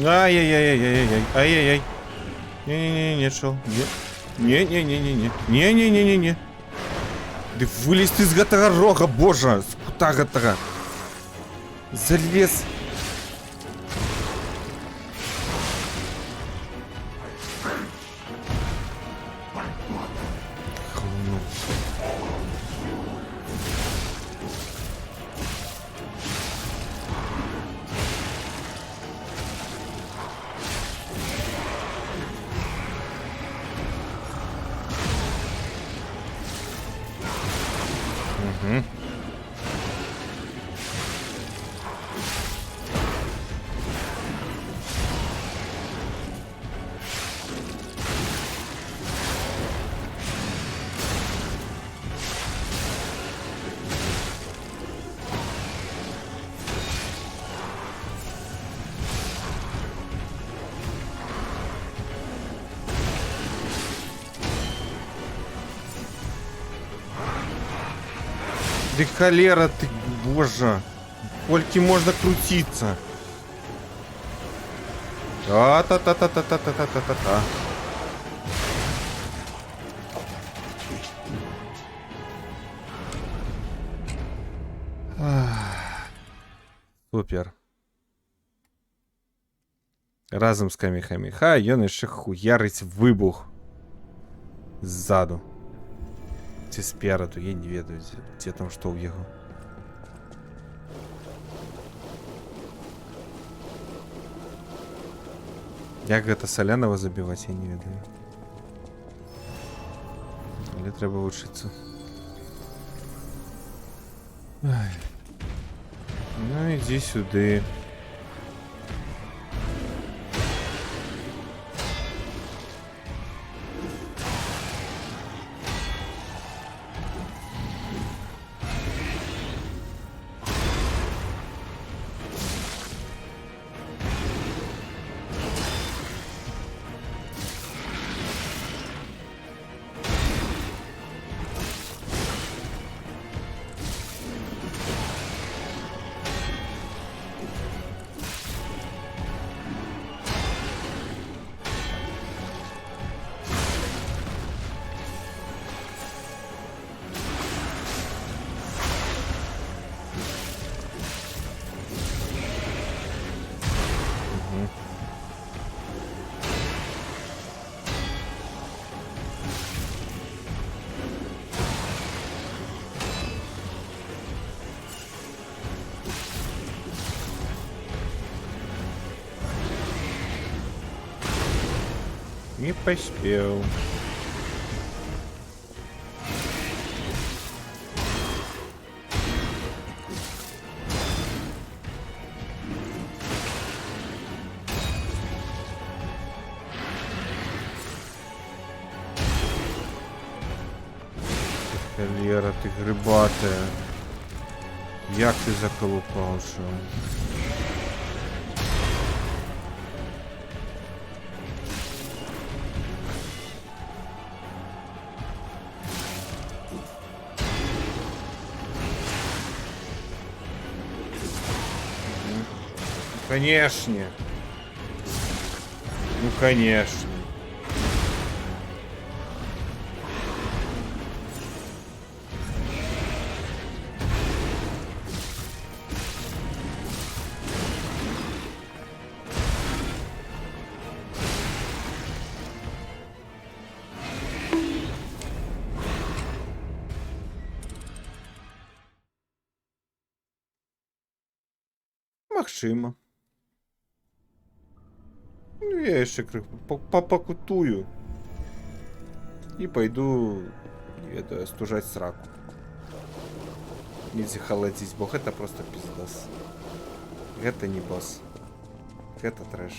Ай-яй-яй-яй-яй-яй. Ай-яй-яй. Не-не-не-не, шел. Не-не-не-не-не. Не-не-не-не-не. Да вылез ты з гэтага рога, божа. З кута гэтага. Залез. Да холера ты, боже. Сколько можно крутиться? Та-та-та-та-та-та-та-та-та-та. Супер. Разом з каміхаміха ён яшчэ хуярыць выбух ззаду. Ці спераду, я не ведаю, дзе там што ў яго. Як гэта салянава забіваць, я не ведаю. Але трэба вучыцца. Ай. Ну ідзі сюды. Не поспел. Лера, ти грибатая. Як ти заколупався? Конечно. Ну, конечно. Максима. Ну, я ще криху попакутую. І пойду, не ведаю, стужать сраку. Не захолодить, бог, это просто пиздос. Это не босс. Это трэш.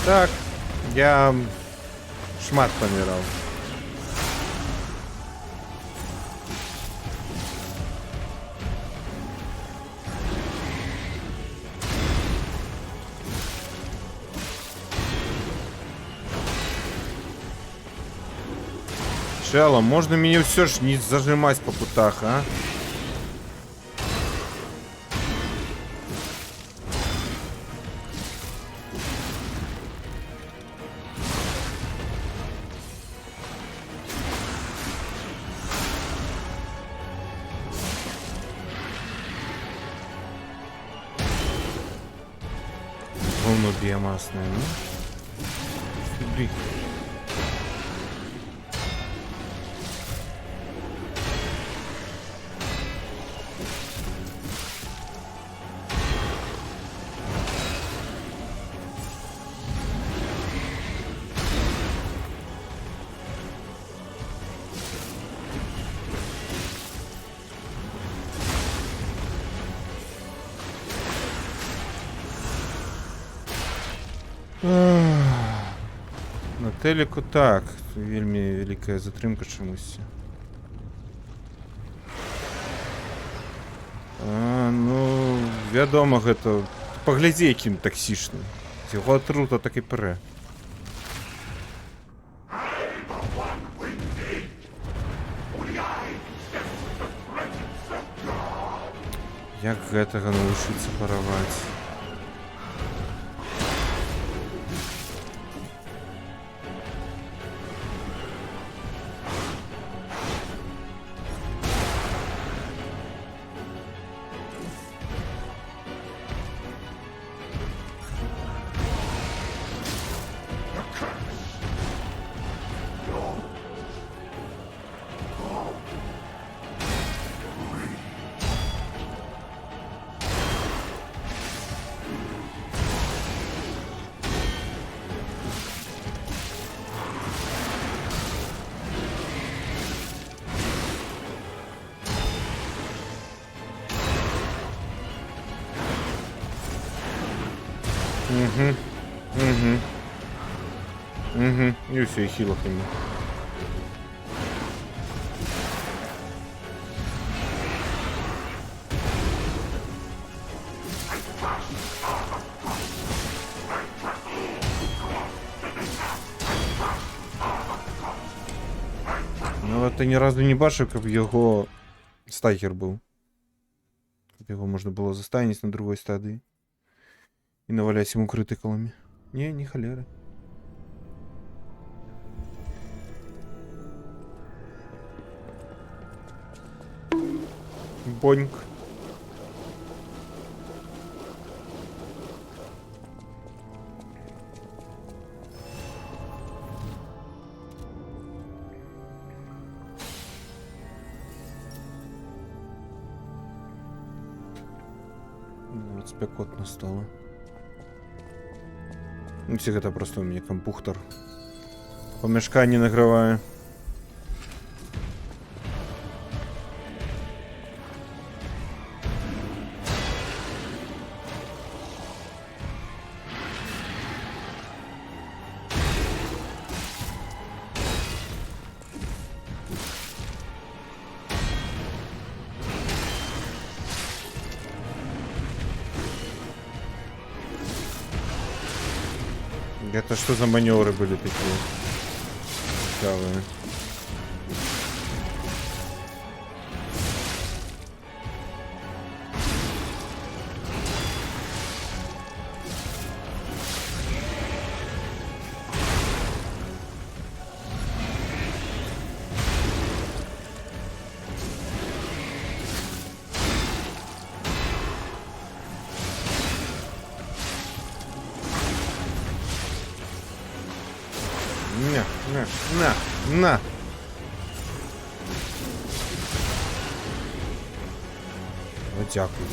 Так, я шмат помирал. Шелла, можно меня все ж не зажимать по путах, а? Говно биомассное, ну? Фиби. На телеку так, вельмі великая затрымка чамусь. Ну, вядома гэта. Паглядзі, якім таксічным. Яго атрута так і прэ. Як гэтага навучыцца параваць? И все, и хилок ему. Ну, это ні разу не бачив, щоб його стайкер був. Щоб його можна було застанить на другой стадії. І навалять йому критикалами. Ні холери. Боньк. Вот спекотно стало. Ну, всех это просто у меня компьютер. Помешкание нагреваю. Это что за маневры были такие? Цікавые. На! О, дякую.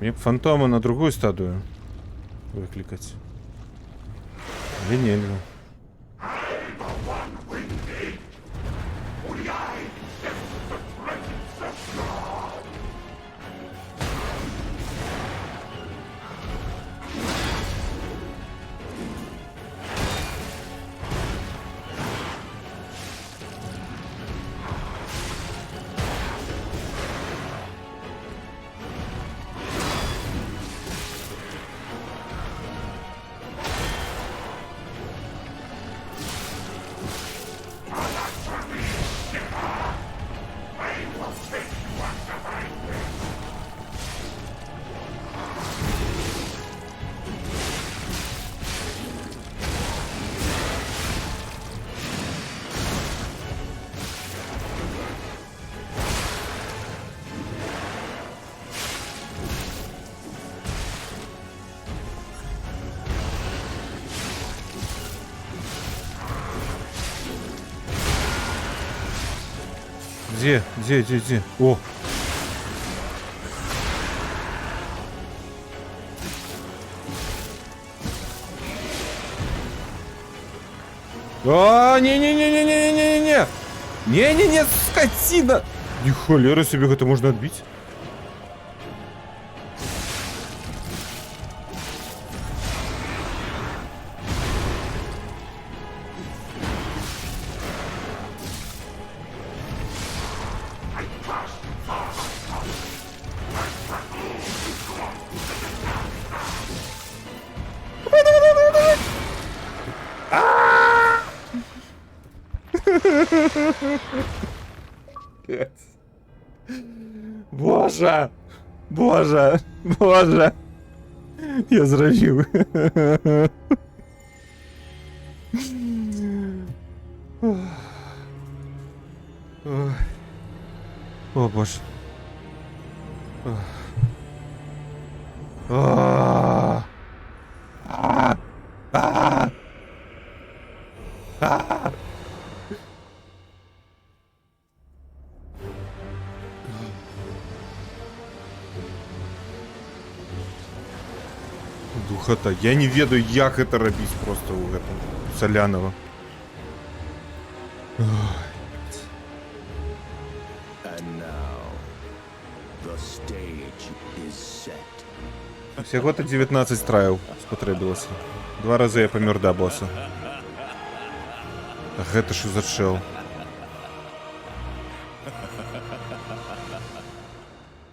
Мне б фантома на другую стадию выкликать. Или нельзя. Где? О! А, не-не-не-не-не-не-не-не! Не-не-не, скотина! Ни холера себе, это можно отбить. Боже! Боже! Боже! Я зрадів. О, боже. Духота. Я не ведаю, як гэта рабіць просто у гэтым Салянова. And now, the stage is set. Всяго-то 19 страяў спатрэбілася. 2 разы я памёр да боса. А гэта що за чел?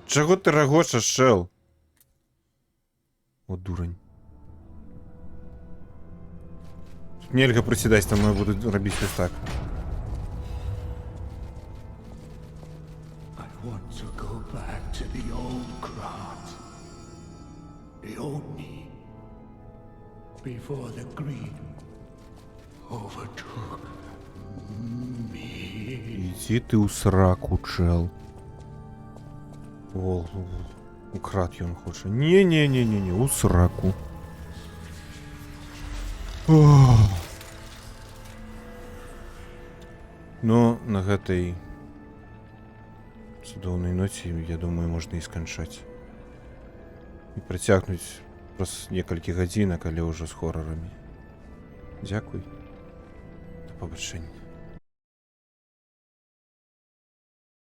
Чаго ты рагочаш, чел? О, дурань. Тут нельга прысядаць, там я буду рабіць вось так. I want to go back to the old Krat. The old me. Before the greed overtook me. Ідзі ты ў сраку, чел. О, украд ён хоча. Не-не-не-не-не, у сраку. Ох. Ну, на гэтай цудоўнай ноце, я думаю, можна і сканчаць. І працягнуць праз некалькі гадзінак, але ўжо з хорарамі. Дзякуй. Да пабачэння.